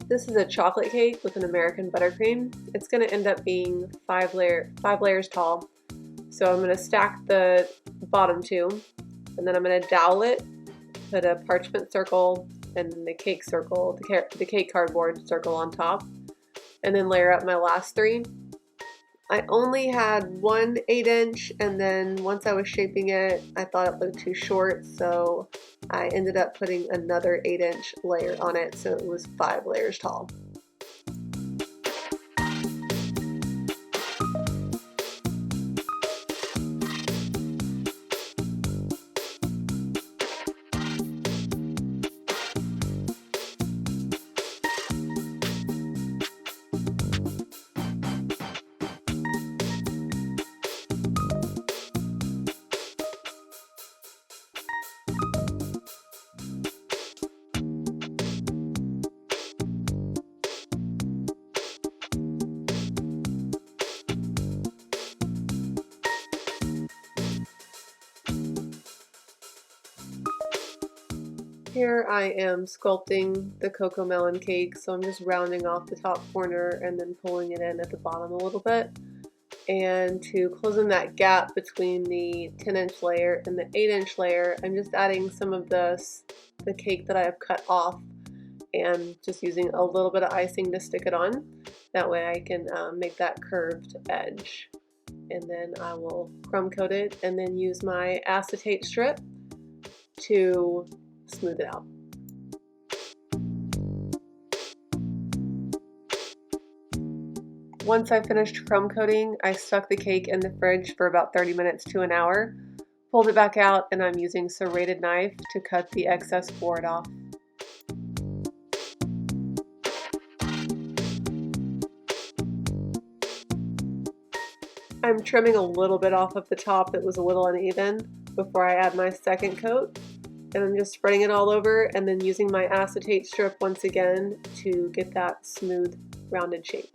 This is a chocolate cake with an American buttercream. It's going to end up being five layers tall. So I'm going to stack the bottom two, and then I'm going to dowel it, put a parchment circle, and then the cake circle, the cake cardboard circle on top, and then layer up my last three. I only had one 8-inch, and then once I was shaping it, I thought it looked too short, so I ended up putting another 8-inch layer on it, so it was 5 layers tall. Here I am sculpting the Cocomelon cake, so I'm just rounding off the top corner and then pulling it in at the bottom a little bit. And to close in that gap between the 10-inch layer and the 8-inch layer, I'm just adding some of the cake that I have cut off and just using a little bit of icing to stick it on. That way I can make that curved edge. And then I will crumb coat it and then use my acetate strip to smooth it out. Once I finished crumb coating, I stuck the cake in the fridge for about 30 minutes to an hour, pulled it back out, and I'm using a serrated knife to cut the excess board off. I'm trimming a little bit off of the top that was a little uneven before I add my second coat. And I'm just spreading it all over and then using my acetate strip once again to get that smooth, rounded shape.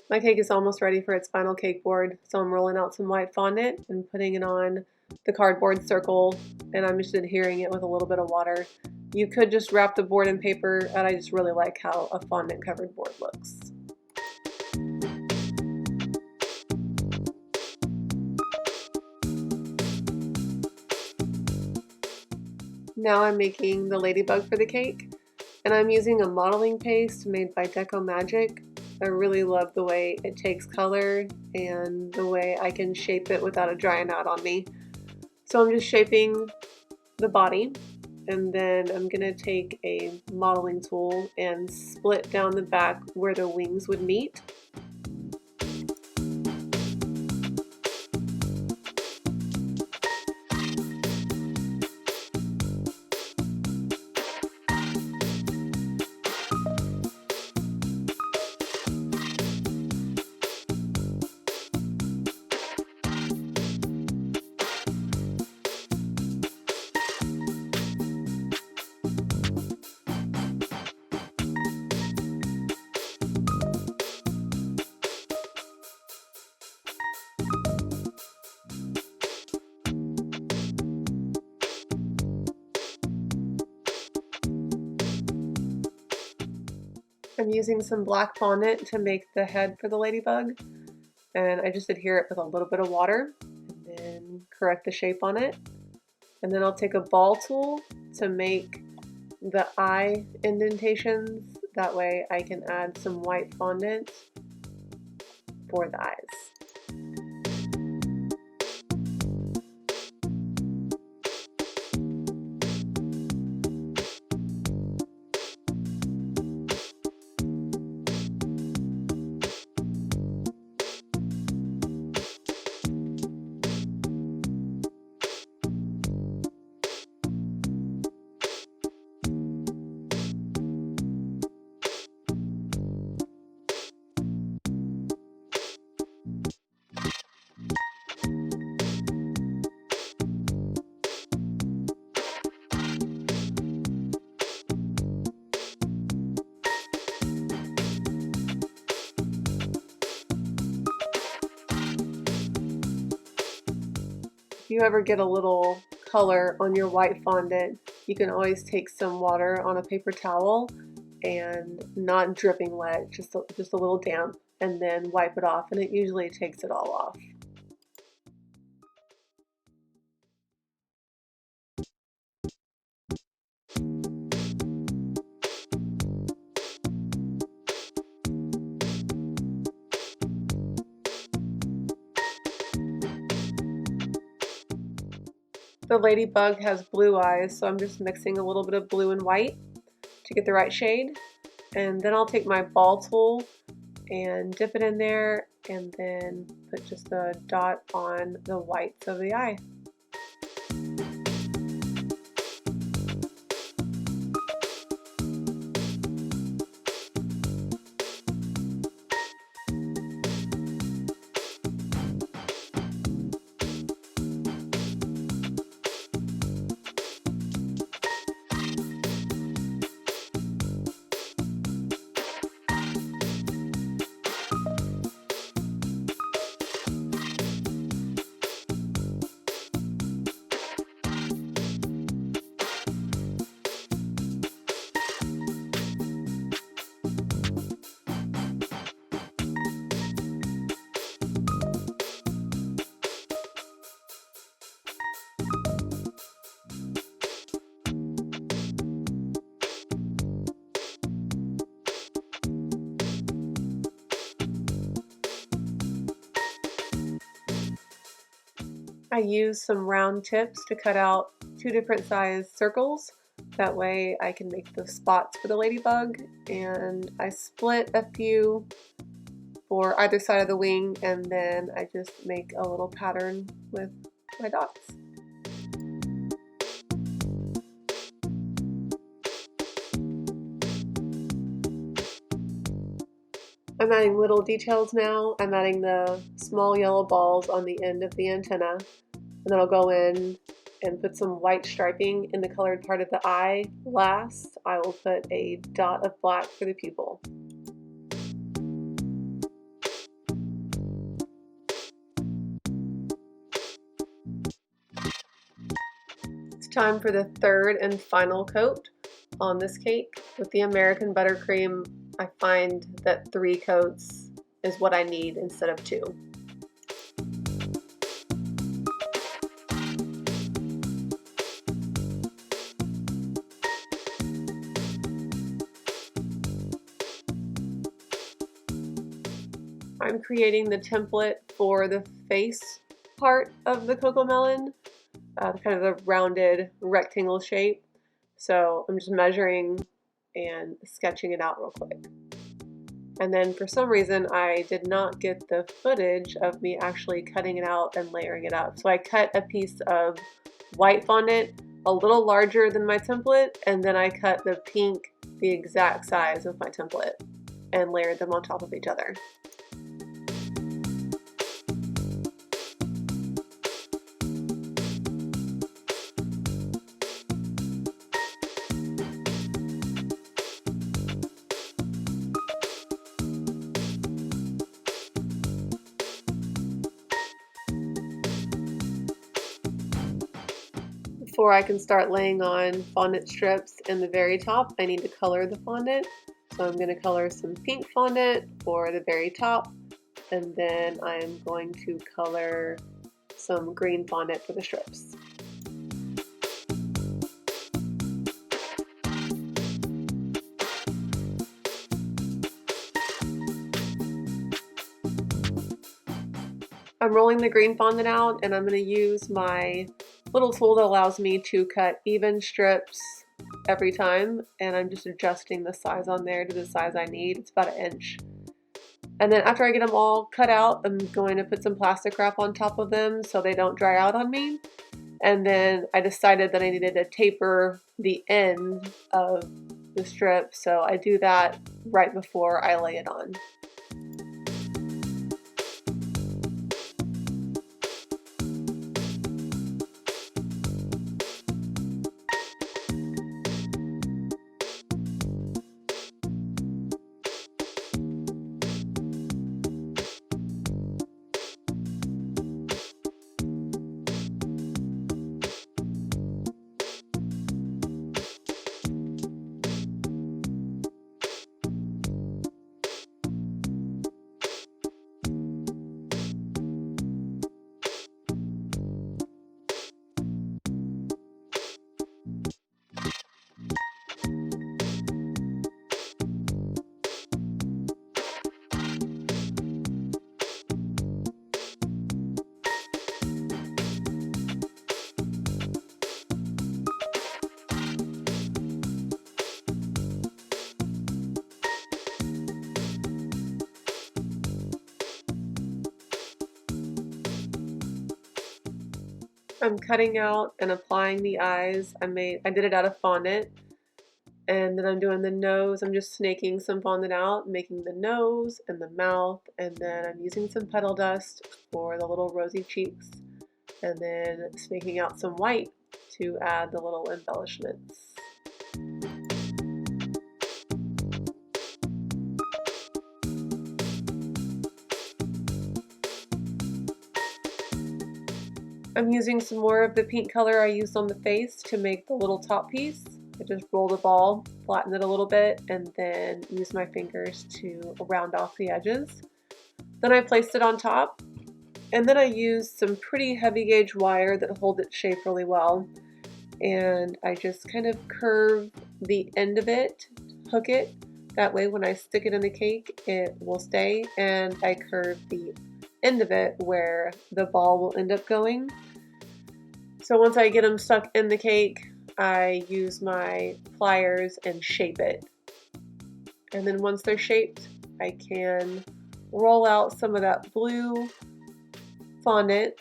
My cake is almost ready for its final cake board, so I'm rolling out some white fondant and putting it on the cardboard circle, and I'm just adhering it with a little bit of water. You could just wrap the board in paper, and I just really like how a fondant covered board looks. Now I'm making the ladybug for the cake, and I'm using a modeling paste made by Deco Magic. I really love the way it takes color and the way I can shape it without it drying out on me. So I'm just shaping the body, and then I'm going to take a modeling tool and split down the back where the wings would meet. I'm using some black fondant to make the head for the ladybug, and I just adhere it with a little bit of water and then correct the shape on it. And then I'll take a ball tool to make the eye indentations. That way I can add some white fondant for the eyes. If you ever get a little color on your white fondant, you can always take some water on a paper towel and not dripping wet, just a little damp, and then wipe it off, and it usually takes it all off. The ladybug has blue eyes, so I'm just mixing a little bit of blue and white to get the right shade. And then I'll take my ball tool and dip it in there and then put just a dot on the whites of the eye. I use some round tips to cut out 2 different size circles. That way I can make the spots for the ladybug, and I split a few for either side of the wing, and then I just make a little pattern with my dots. I'm adding little details now. I'm adding the small yellow balls on the end of the antenna, and then I'll go in and put some white striping in the colored part of the eye. Last, I will put a dot of black for the pupil. It's time for the third and final coat on this cake. With the American buttercream, I find that 3 coats is what I need instead of 2. I'm creating the template for the face part of the Cocomelon, kind of the rounded rectangle shape. So I'm just measuring and sketching it out real quick. And then for some reason I did not get the footage of me actually cutting it out and layering it up. So I cut a piece of white fondant a little larger than my template, and then I cut the pink the exact size of my template and layered them on top of each other. Before I can start laying on fondant strips in the very top, I need to color the fondant. So I'm going to color some pink fondant for the very top, and then I'm going to color some green fondant for the strips. I'm rolling the green fondant out, and I'm going to use my little tool that allows me to cut even strips every time, and I'm just adjusting the size on there to the size I need. It's about 1 inch. And then after I get them all cut out, I'm going to put some plastic wrap on top of them so they don't dry out on me. And then I decided that I needed to taper the end of the strip, so I do that right before I lay it on. I'm cutting out and applying the eyes. I did it out of fondant, and then I'm doing the nose. I'm just snaking some fondant out, making the nose and the mouth, and then I'm using some petal dust for the little rosy cheeks, and then snaking out some white to add the little embellishments. I'm using some more of the pink color I used on the face to make the little top piece. I just rolled a ball, flattened it a little bit, and then used my fingers to round off the edges. Then I placed it on top, and then I used some pretty heavy gauge wire that holds its shape really well. And I just kind of curve the end of it, hook it. That way when I stick it in the cake, it will stay, and I curve the end of it where the ball will end up going. So once I get them stuck in the cake, I use my pliers and shape it. And then once they're shaped, I can roll out some of that blue fondant,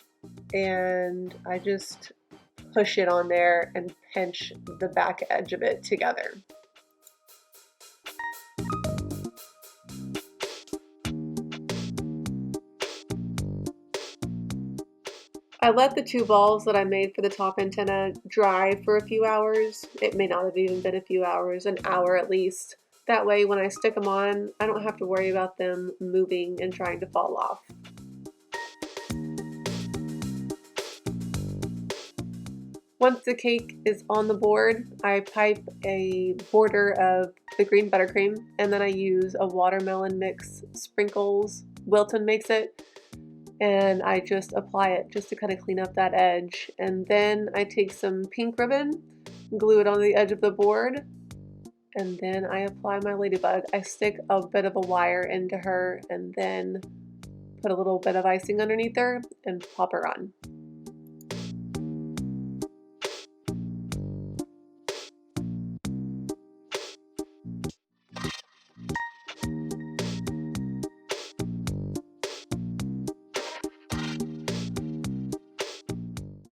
and I just push it on there and pinch the back edge of it together. I let the two balls that I made for the top antenna dry for a few hours. It may not have even been a few hours, an hour at least. That way when I stick them on, I don't have to worry about them moving and trying to fall off. Once the cake is on the board, I pipe a border of the green buttercream, and then I use a watermelon mix sprinkles. Wilton makes it. And I just apply it just to kind of clean up that edge. And then I take some pink ribbon, glue it on the edge of the board, and then I apply my Ladybug. I stick a bit of a wire into her and then put a little bit of icing underneath her and pop her on.